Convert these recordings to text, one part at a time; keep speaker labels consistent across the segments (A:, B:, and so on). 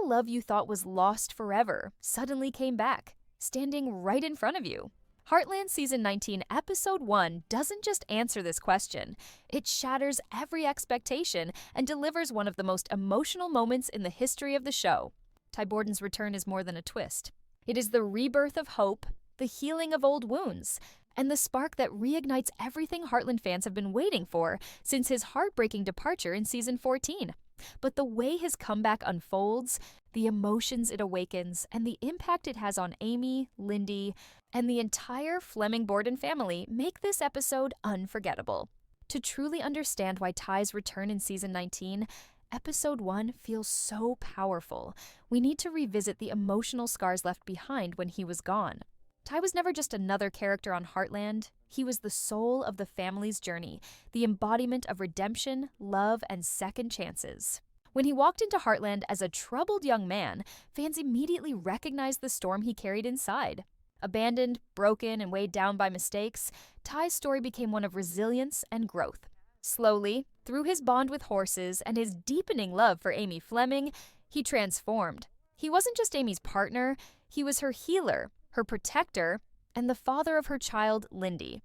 A: the love you thought was lost forever suddenly came back, standing right in front of you? Heartland Season 19, Episode 1 doesn't just answer this question, it shatters every expectation and delivers one of the most emotional moments in the history of the show. Ty Borden's return is more than a twist. It is the rebirth of hope, the healing of old wounds, and the spark that reignites everything Heartland fans have been waiting for since his heartbreaking departure in Season 14. But the way his comeback unfolds, the emotions it awakens, and the impact it has on Amy, Lindy, and the entire Fleming Borden family make this episode unforgettable. To truly understand why Ty's return in Season 19, Episode 1 feels so powerful, we need to revisit the emotional scars left behind when he was gone. Ty was never just another character on Heartland. He was the soul of the family's journey, the embodiment of redemption, love, and second chances. When he walked into Heartland as a troubled young man, fans immediately recognized the storm he carried inside. Abandoned, broken, and weighed down by mistakes, Ty's story became one of resilience and growth. Slowly, through his bond with horses and his deepening love for Amy Fleming, he transformed. He wasn't just Amy's partner, he was her healer, her protector, and the father of her child, Lindy.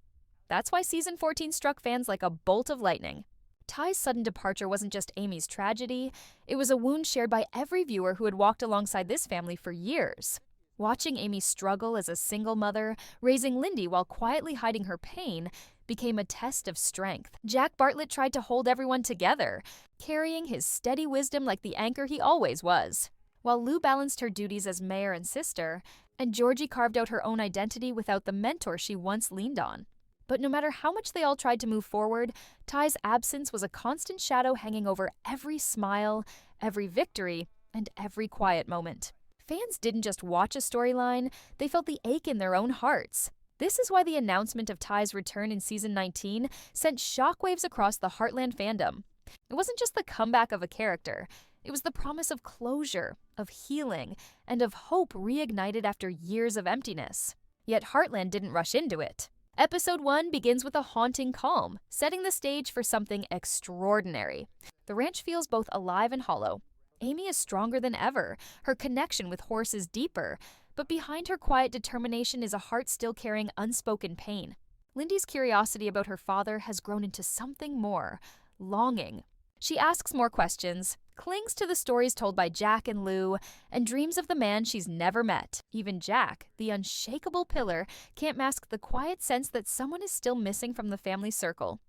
A: That's why Season 14 struck fans like a bolt of lightning. Ty's sudden departure wasn't just Amy's tragedy, it was a wound shared by every viewer who had walked alongside this family for years. Watching Amy struggle as a single mother, raising Lindy while quietly hiding her pain, became a test of strength. Jack Bartlett tried to hold everyone together, carrying his steady wisdom like the anchor he always was. While Lou balanced her duties as mayor and sister, and Georgie carved out her own identity without the mentor she once leaned on. But no matter how much they all tried to move forward, Ty's absence was a constant shadow hanging over every smile, every victory, and every quiet moment. Fans didn't just watch a storyline, they felt the ache in their own hearts. This is why the announcement of Ty's return in Season 19 sent shockwaves across the Heartland fandom. It wasn't just the comeback of a character, it was the promise of closure, of healing, and of hope reignited after years of emptiness. Yet Heartland didn't rush into it. Episode 1 begins with a haunting calm, setting the stage for something extraordinary. The ranch feels both alive and hollow. Amy is stronger than ever, her connection with Horse is deeper, but behind her quiet determination is a heart still carrying unspoken pain. Lindy's curiosity about her father has grown into something more, longing. She asks more questions, clings to the stories told by Jack and Lou, and dreams of the man she's never met. Even Jack, the unshakable pillar, can't mask the quiet sense that someone is still missing from the family circle.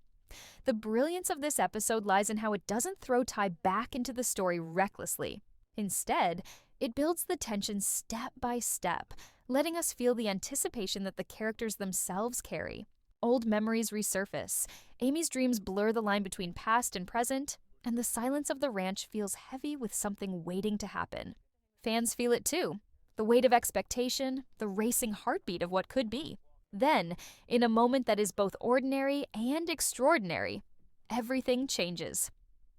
A: The brilliance of this episode lies in how it doesn't throw Ty back into the story recklessly. Instead, it builds the tension step by step, letting us feel the anticipation that the characters themselves carry. Old memories resurface, Amy's dreams blur the line between past and present, and the silence of the ranch feels heavy with something waiting to happen. Fans feel it too, the weight of expectation, the racing heartbeat of what could be. Then, in a moment that is both ordinary and extraordinary, everything changes.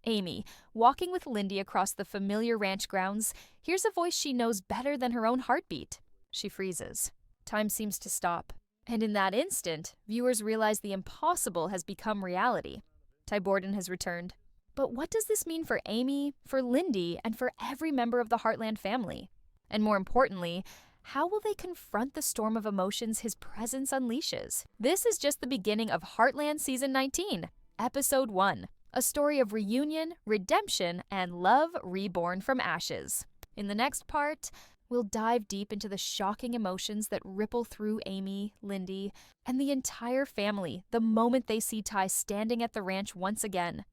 A: Amy, walking with Lindy across the familiar ranch grounds, hears a voice she knows better than her own heartbeat. She freezes. Time seems to stop. And in that instant, viewers realize the impossible has become reality. Ty Borden has returned. But what does this mean for Amy, for Lindy, and for every member of the Heartland family? And more importantly, how will they confront the storm of emotions his presence unleashes? This is just the beginning of Heartland Season 19, Episode 1, a story of reunion, redemption, and love reborn from ashes. In the next part, we'll dive deep into the shocking emotions that ripple through Amy, Lindy, and the entire family the moment they see Ty standing at the ranch once again.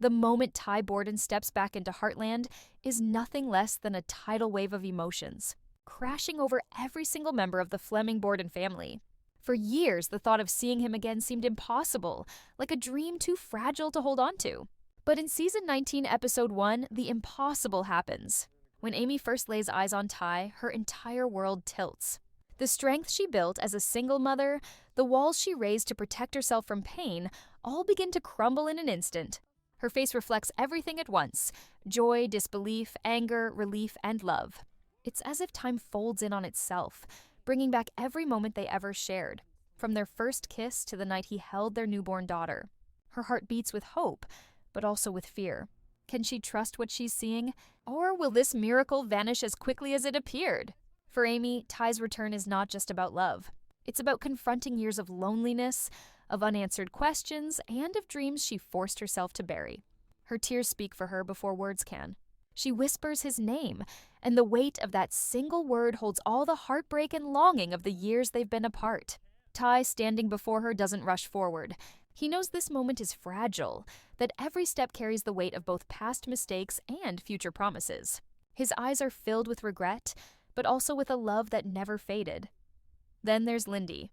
A: The moment Ty Borden steps back into Heartland is nothing less than a tidal wave of emotions, crashing over every single member of the Fleming Borden family. For years, the thought of seeing him again seemed impossible, like a dream too fragile to hold on to. But in Season 19, Episode 1, the impossible happens. When Amy first lays eyes on Ty, her entire world tilts. The strength she built as a single mother, the walls she raised to protect herself from pain, all begin to crumble in an instant. Her face reflects everything at once: joy, disbelief, anger, relief, and love. It's as if time folds in on itself, bringing back every moment they ever shared, from their first kiss to the night he held their newborn daughter. Her heart beats with hope, but also with fear. Can she trust what she's seeing? Or will this miracle vanish as quickly as it appeared? For Amy, Ty's return is not just about love. It's about confronting years of loneliness, of unanswered questions, and of dreams she forced herself to bury. Her tears speak for her before words can. She whispers his name, and the weight of that single word holds all the heartbreak and longing of the years they've been apart. Ty, standing before her, doesn't rush forward. He knows this moment is fragile, that every step carries the weight of both past mistakes and future promises. His eyes are filled with regret, but also with a love that never faded. Then there's Lindy.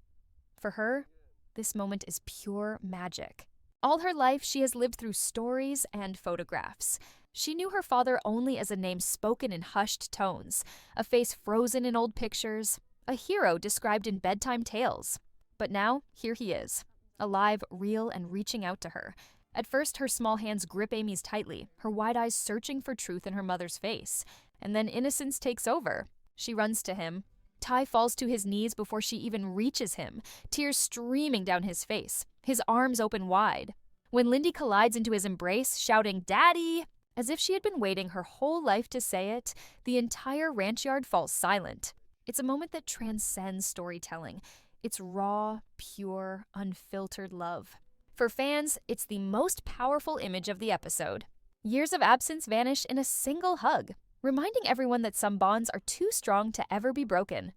A: For her, this moment is pure magic. All her life, she has lived through stories and photographs. She knew her father only as a name spoken in hushed tones, a face frozen in old pictures, a hero described in bedtime tales. But now, here he is, alive, real, and reaching out to her. At first, her small hands grip Amy's tightly, her wide eyes searching for truth in her mother's face. And then innocence takes over. She runs to him. Ty falls to his knees before she even reaches him, tears streaming down his face, his arms open wide. When Lindy collides into his embrace, shouting, "Daddy!" as if she had been waiting her whole life to say it, the entire ranch yard falls silent. It's a moment that transcends storytelling. It's raw, pure, unfiltered love. For fans, it's the most powerful image of the episode. Years of absence vanish in a single hug, reminding everyone that some bonds are too strong to ever be broken.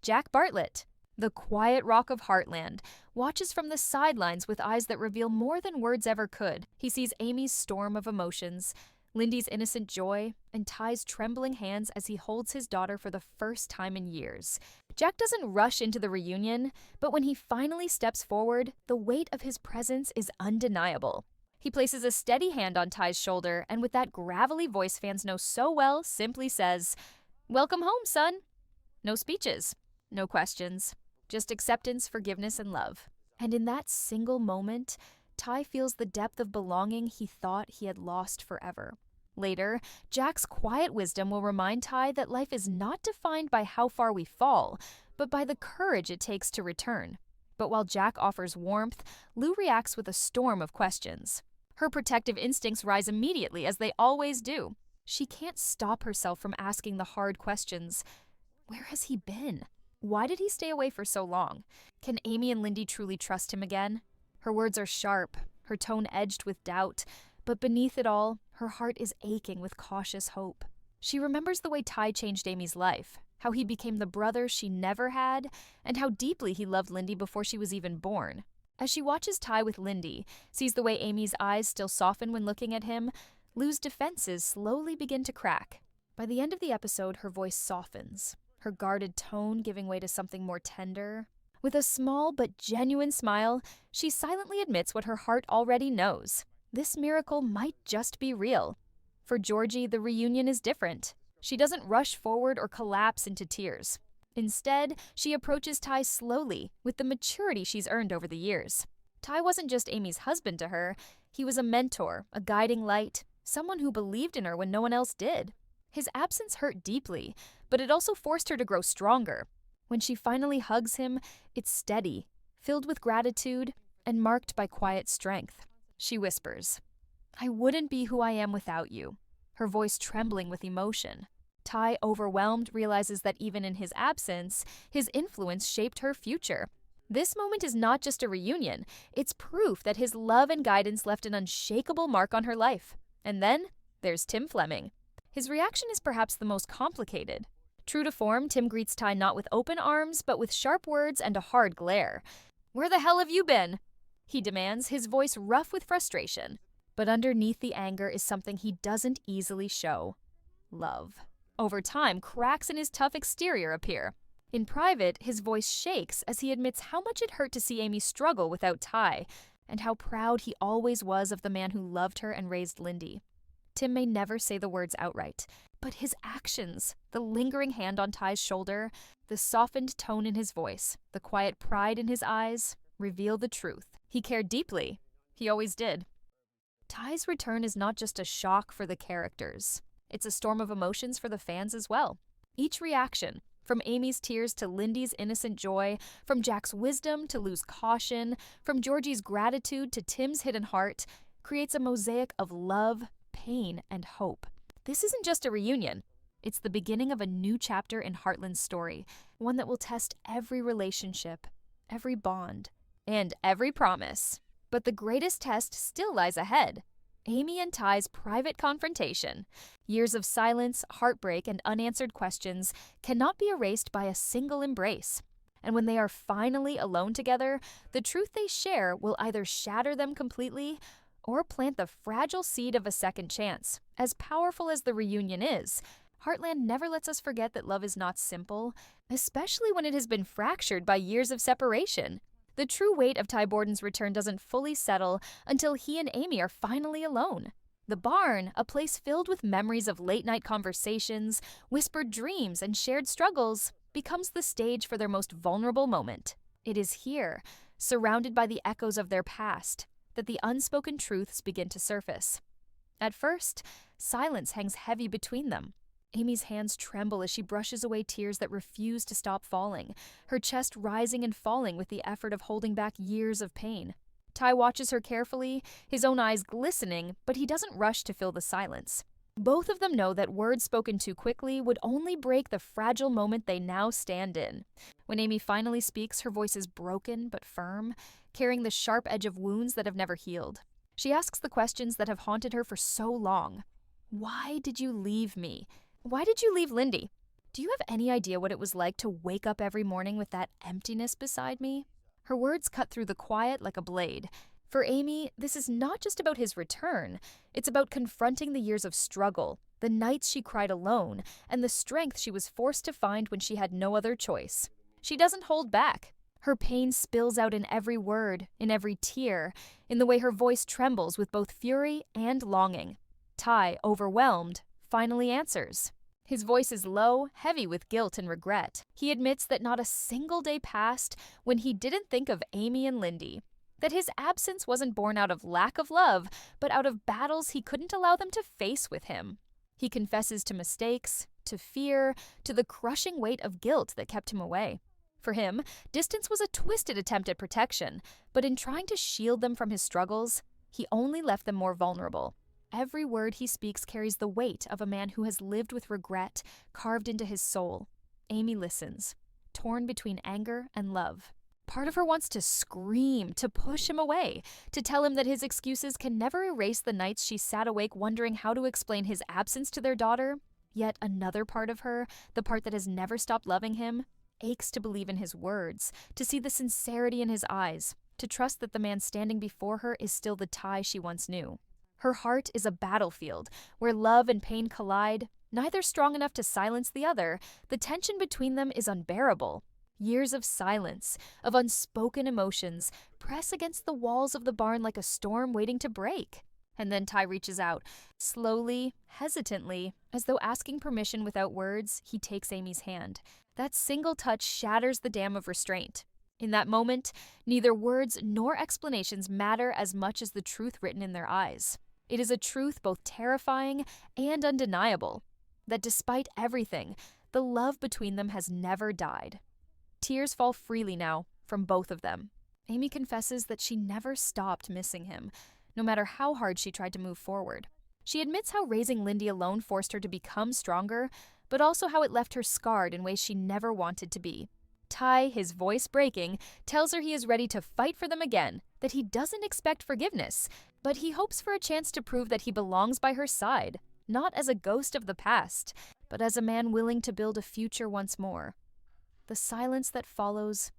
A: Jack Bartlett, the quiet rock of Heartland, watches from the sidelines with eyes that reveal more than words ever could. He sees Amy's storm of emotions, Lindy's innocent joy, and Ty's trembling hands as he holds his daughter for the first time in years. Jack doesn't rush into the reunion, but when he finally steps forward, the weight of his presence is undeniable. He places a steady hand on Ty's shoulder, and with that gravelly voice fans know so well, simply says, "Welcome home, son." No speeches, no questions, just acceptance, forgiveness, and love. And in that single moment, Ty feels the depth of belonging he thought he had lost forever. Later, Jack's quiet wisdom will remind Ty that life is not defined by how far we fall, but by the courage it takes to return. But while Jack offers warmth, Lou reacts with a storm of questions. Her protective instincts rise immediately, as they always do. She can't stop herself from asking the hard questions. Where has he been? Why did he stay away for so long? Can Amy and Lindy truly trust him again? Her words are sharp, her tone edged with doubt, but beneath it all, her heart is aching with cautious hope. She remembers the way Ty changed Amy's life, how he became the brother she never had, and how deeply he loved Lindy before she was even born. As she watches Ty with Lindy, sees the way Amy's eyes still soften when looking at him, Lou's defenses slowly begin to crack. By the end of the episode, her voice softens, her guarded tone giving way to something more tender. With a small but genuine smile, she silently admits what her heart already knows. This miracle might just be real. For Georgie, the reunion is different. She doesn't rush forward or collapse into tears. Instead, she approaches Ty slowly, with the maturity she's earned over the years. Ty wasn't just Amy's husband to her. He was a mentor, a guiding light, someone who believed in her when no one else did. His absence hurt deeply, but it also forced her to grow stronger. When she finally hugs him, it's steady, filled with gratitude, and marked by quiet strength. She whispers, "I wouldn't be who I am without you," her voice trembling with emotion. Ty, overwhelmed, realizes that even in his absence, his influence shaped her future. This moment is not just a reunion, it's proof that his love and guidance left an unshakable mark on her life. And then, there's Tim Fleming. His reaction is perhaps the most complicated. True to form, Tim greets Ty not with open arms, but with sharp words and a hard glare. "Where the hell have you been?" he demands, his voice rough with frustration. But underneath the anger is something he doesn't easily show: love. Over time, cracks in his tough exterior appear. In private, his voice shakes as he admits how much it hurt to see Amy struggle without Ty, and how proud he always was of the man who loved her and raised Lindy. Tim may never say the words outright, but his actions, the lingering hand on Ty's shoulder, the softened tone in his voice, the quiet pride in his eyes, reveal the truth. He cared deeply. He always did. Ty's return is not just a shock for the characters. It's a storm of emotions for the fans as well. Each reaction, from Amy's tears to Lindy's innocent joy, from Jack's wisdom to Lou's caution, from Georgie's gratitude to Tim's hidden heart, creates a mosaic of love, pain and hope. This isn't just a reunion. It's the beginning of a new chapter in Heartland's story, one that will test every relationship, every bond, and every promise. But the greatest test still lies ahead. Amy and Ty's private confrontation. Years of silence, heartbreak, and unanswered questions cannot be erased by a single embrace. And when they are finally alone together, the truth they share will either shatter them completely or plant the fragile seed of a second chance. As powerful as the reunion is, Heartland never lets us forget that love is not simple, especially when it has been fractured by years of separation. The true weight of Ty Borden's return doesn't fully settle until he and Amy are finally alone. The barn, a place filled with memories of late-night conversations, whispered dreams, and shared struggles, becomes the stage for their most vulnerable moment. It is here, surrounded by the echoes of their past, that the unspoken truths begin to surface. At first, silence hangs heavy between them. Amy's hands tremble as she brushes away tears that refuse to stop falling, her chest rising and falling with the effort of holding back years of pain. Ty watches her carefully, his own eyes glistening, but he doesn't rush to fill the silence. Both of them know that words spoken too quickly would only break the fragile moment they now stand in. When Amy finally speaks, her voice is broken but firm, carrying the sharp edge of wounds that have never healed. She asks the questions that have haunted her for so long. Why did you leave me? Why did you leave Lindy? Do you have any idea what it was like to wake up every morning with that emptiness beside me? Her words cut through the quiet like a blade. For Amy, this is not just about his return. It's about confronting the years of struggle, the nights she cried alone, and the strength she was forced to find when she had no other choice. She doesn't hold back. Her pain spills out in every word, in every tear, in the way her voice trembles with both fury and longing. Ty, overwhelmed, finally answers. His voice is low, heavy with guilt and regret. He admits that not a single day passed when he didn't think of Amy and Lindy. That his absence wasn't born out of lack of love, but out of battles he couldn't allow them to face with him. He confesses to mistakes, to fear, to the crushing weight of guilt that kept him away. For him, distance was a twisted attempt at protection, but in trying to shield them from his struggles, he only left them more vulnerable. Every word he speaks carries the weight of a man who has lived with regret carved into his soul. Amy listens, torn between anger and love. Part of her wants to scream, to push him away, to tell him that his excuses can never erase the nights she sat awake wondering how to explain his absence to their daughter. Yet another part of her, the part that has never stopped loving him, aches to believe in his words, to see the sincerity in his eyes, to trust that the man standing before her is still the Ty she once knew. Her heart is a battlefield where love and pain collide, neither strong enough to silence the other. The tension between them is unbearable. Years of silence, of unspoken emotions, press against the walls of the barn like a storm waiting to break. And then Ty reaches out. Slowly, hesitantly, as though asking permission without words, he takes Amy's hand. That single touch shatters the dam of restraint. In that moment, neither words nor explanations matter as much as the truth written in their eyes. It is a truth both terrifying and undeniable, that despite everything, the love between them has never died. Tears fall freely now from both of them. Amy confesses that she never stopped missing him, no matter how hard she tried to move forward. She admits how raising Lindy alone forced her to become stronger, but also how it left her scarred in ways she never wanted to be. Ty, his voice breaking, tells her he is ready to fight for them again, that he doesn't expect forgiveness, but he hopes for a chance to prove that he belongs by her side, not as a ghost of the past, but as a man willing to build a future once more. The silence that follows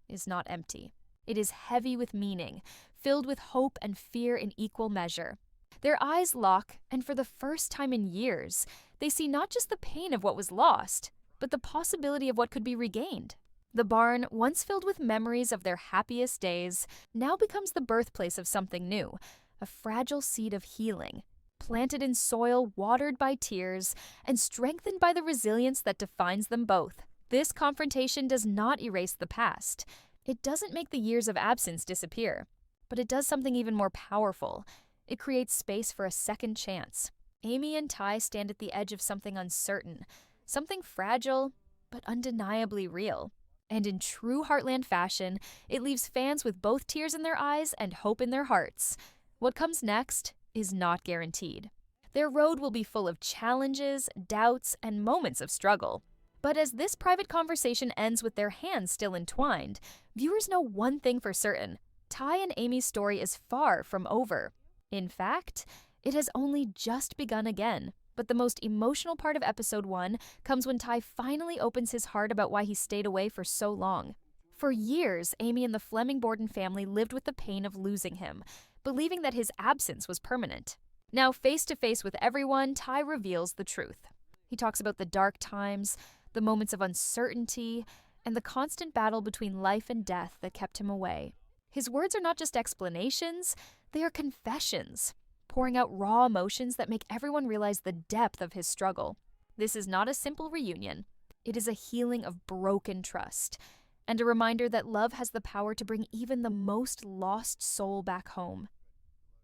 A: is not empty. It is heavy with meaning, filled with hope and fear in equal measure. Their eyes lock, and for the first time in years, they see not just the pain of what was lost, but the possibility of what could be regained. The barn, once filled with memories of their happiest days, now becomes the birthplace of something new, a fragile seed of healing, planted in soil watered by tears and strengthened by the resilience that defines them both. This confrontation does not erase the past. It doesn't make the years of absence disappear, but it does something even more powerful. It creates space for a second chance. Amy and Ty stand at the edge of something uncertain, something fragile, but undeniably real. And in true Heartland fashion, it leaves fans with both tears in their eyes and hope in their hearts. What comes next is not guaranteed. Their road will be full of challenges, doubts, and moments of struggle. But as this private conversation ends with their hands still entwined, viewers know one thing for certain: Ty and Amy's story is far from over. In fact, it has only just begun again. But the most emotional part of episode 1 comes when Ty finally opens his heart about why he stayed away for so long. For years, Amy and the Fleming Borden family lived with the pain of losing him, believing that his absence was permanent. Now, face to face with everyone, Ty reveals the truth. He talks about the dark times, the moments of uncertainty, and the constant battle between life and death that kept him away. His words are not just explanations, they are confessions, pouring out raw emotions that make everyone realize the depth of his struggle. This is not a simple reunion. It is a healing of broken trust, and a reminder that love has the power to bring even the most lost soul back home.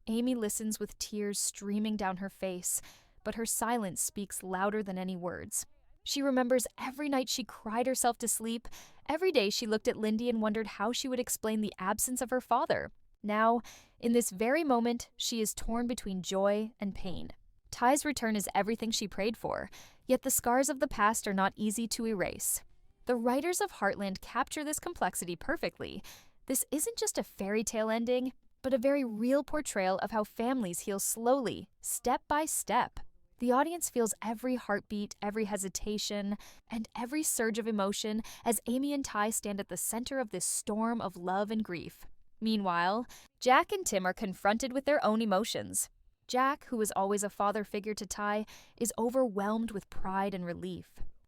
A: Amy listens with tears streaming down her face, but her silence speaks louder than any words. She remembers every night she cried herself to sleep, every day she looked at Lindy and wondered how she would explain the absence of her father. Now, in this very moment, she is torn between joy and pain. Ty's return is everything she prayed for, yet the scars of the past are not easy to erase. The writers of Heartland capture this complexity perfectly. This isn't just a fairy tale ending, but a very real portrayal of how families heal slowly, step by step. The audience feels every heartbeat, every hesitation, and every surge of emotion as Amy and Ty stand at the center of this storm of love and grief. Meanwhile, Jack and Tim are confronted with their own emotions. Jack, who was always a father figure to Ty, is overwhelmed with pride and relief.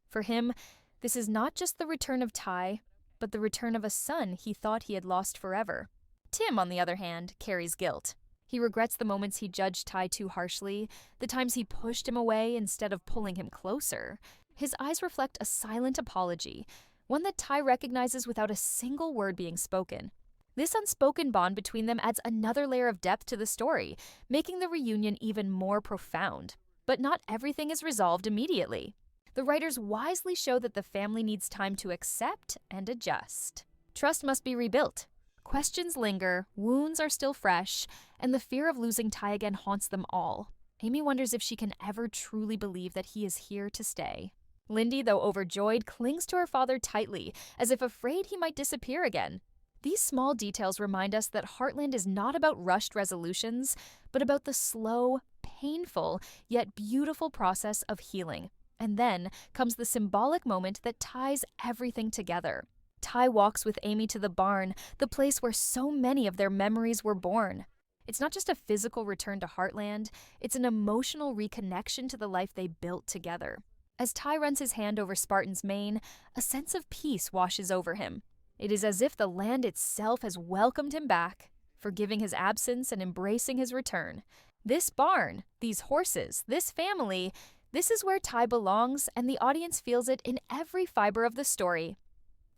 A: For him, this is not just the return of Ty, but the return of a son he thought he had lost forever. Tim, on the other hand, carries guilt. He regrets the moments he judged Ty too harshly, the times he pushed him away instead of pulling him closer. His eyes reflect a silent apology, one that Ty recognizes without a single word being spoken. This unspoken bond between them adds another layer of depth to the story, making the reunion even more profound. But not everything is resolved immediately. The writers wisely show that the family needs time to accept and adjust. Trust must be rebuilt. Questions linger, wounds are still fresh, and the fear of losing Ty again haunts them all. Amy wonders if she can ever truly believe that he is here to stay. Lindy, though overjoyed, clings to her father tightly, as if afraid he might disappear again. These small details remind us that Heartland is not about rushed resolutions, but about the slow, painful, yet beautiful process of healing. And then comes the symbolic moment that ties everything together. Ty walks with Amy to the barn, the place where so many of their memories were born. It's not just a physical return to Heartland, it's an emotional reconnection to the life they built together. As Ty runs his hand over Spartan's mane, a sense of peace washes over him. It is as if the land itself has welcomed him back, forgiving his absence and embracing his return. This barn, these horses, this family, this is where Ty belongs, and the audience feels it in every fiber of the story.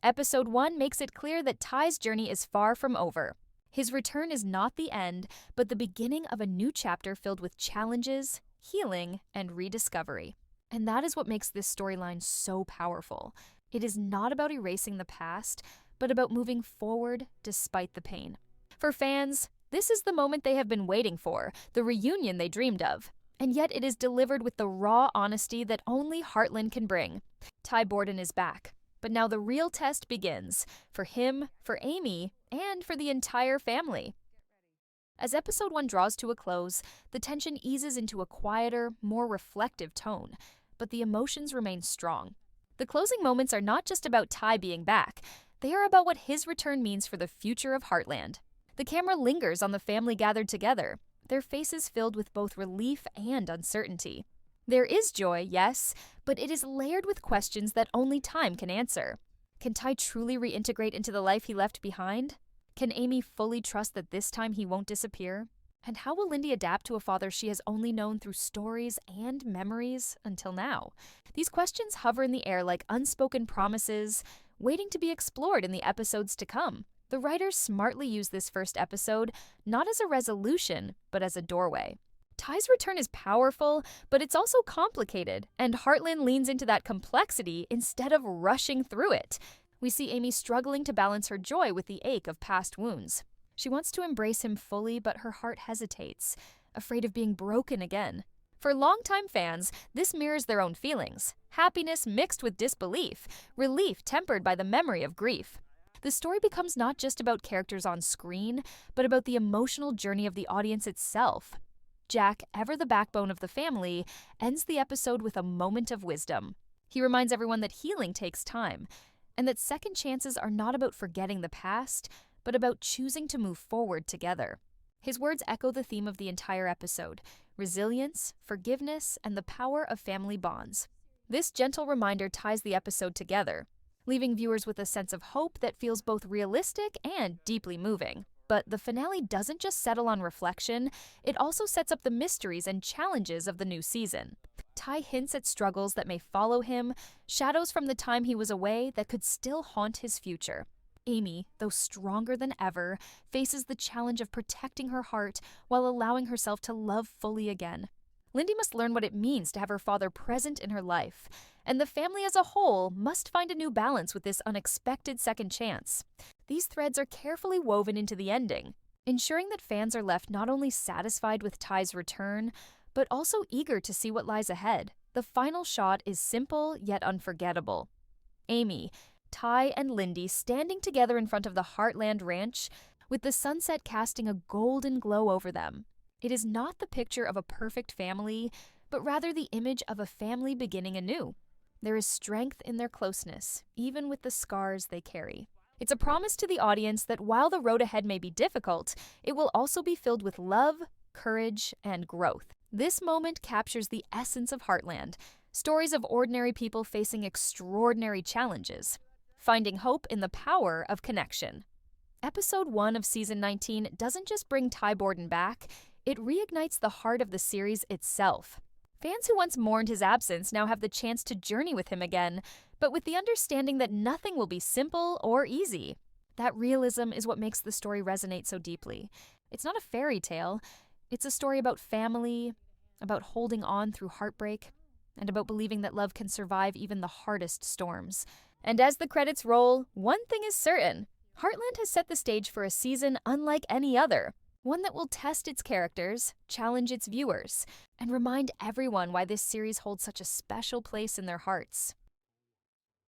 A: Episode 1 makes it clear that Ty's journey is far from over. His return is not the end, but the beginning of a new chapter filled with challenges, healing, and rediscovery. And that is what makes this storyline so powerful. It is not about erasing the past, but about moving forward despite the pain. For fans, this is the moment they have been waiting for, the reunion they dreamed of. And yet it is delivered with the raw honesty that only Heartland can bring. Ty Borden is back. But now the real test begins, for him, for Amy, and for the entire family. As episode 1 draws to a close, the tension eases into a quieter, more reflective tone, but the emotions remain strong. The closing moments are not just about Ty being back, they are about what his return means for the future of Heartland. The camera lingers on the family gathered together, their faces filled with both relief and uncertainty. There is joy, yes, but it is layered with questions that only time can answer. Can Ty truly reintegrate into the life he left behind? Can Amy fully trust that this time he won't disappear? And how will Lindy adapt to a father she has only known through stories and memories until now? These questions hover in the air like unspoken promises, waiting to be explored in the episodes to come. The writers smartly use this first episode not as a resolution, but as a doorway. Ty's return is powerful, but it's also complicated, and Heartland leans into that complexity instead of rushing through it. We see Amy struggling to balance her joy with the ache of past wounds. She wants to embrace him fully, but her heart hesitates, afraid of being broken again. For longtime fans, this mirrors their own feelings: happiness mixed with disbelief, relief tempered by the memory of grief. The story becomes not just about characters on screen, but about the emotional journey of the audience itself. Jack, ever the backbone of the family, ends the episode with a moment of wisdom. He reminds everyone that healing takes time, and that second chances are not about forgetting the past, but about choosing to move forward together. His words echo the theme of the entire episode: resilience, forgiveness, and the power of family bonds. This gentle reminder ties the episode together, leaving viewers with a sense of hope that feels both realistic and deeply moving. But the finale doesn't just settle on reflection, it also sets up the mysteries and challenges of the new season. Ty hints at struggles that may follow him, shadows from the time he was away that could still haunt his future. Amy, though stronger than ever, faces the challenge of protecting her heart while allowing herself to love fully again. Lindy must learn what it means to have her father present in her life, and the family as a whole must find a new balance with this unexpected second chance. These threads are carefully woven into the ending, ensuring that fans are left not only satisfied with Ty's return, but also eager to see what lies ahead. The final shot is simple yet unforgettable. Amy, Ty, and Lindy standing together in front of the Heartland ranch, with the sunset casting a golden glow over them. It is not the picture of a perfect family, but rather the image of a family beginning anew. There is strength in their closeness, even with the scars they carry. It's a promise to the audience that while the road ahead may be difficult, it will also be filled with love, courage, and growth. This moment captures the essence of Heartland: stories of ordinary people facing extraordinary challenges, finding hope in the power of connection. Episode 1 of Season 19 doesn't just bring Ty Borden back, it reignites the heart of the series itself. Fans who once mourned his absence now have the chance to journey with him again, but with the understanding that nothing will be simple or easy. That realism is what makes the story resonate so deeply. It's not a fairy tale. It's a story about family, about holding on through heartbreak, and about believing that love can survive even the hardest storms. And as the credits roll, one thing is certain: Heartland has set the stage for a season unlike any other. One that will test its characters, challenge its viewers, and remind everyone why this series holds such a special place in their hearts.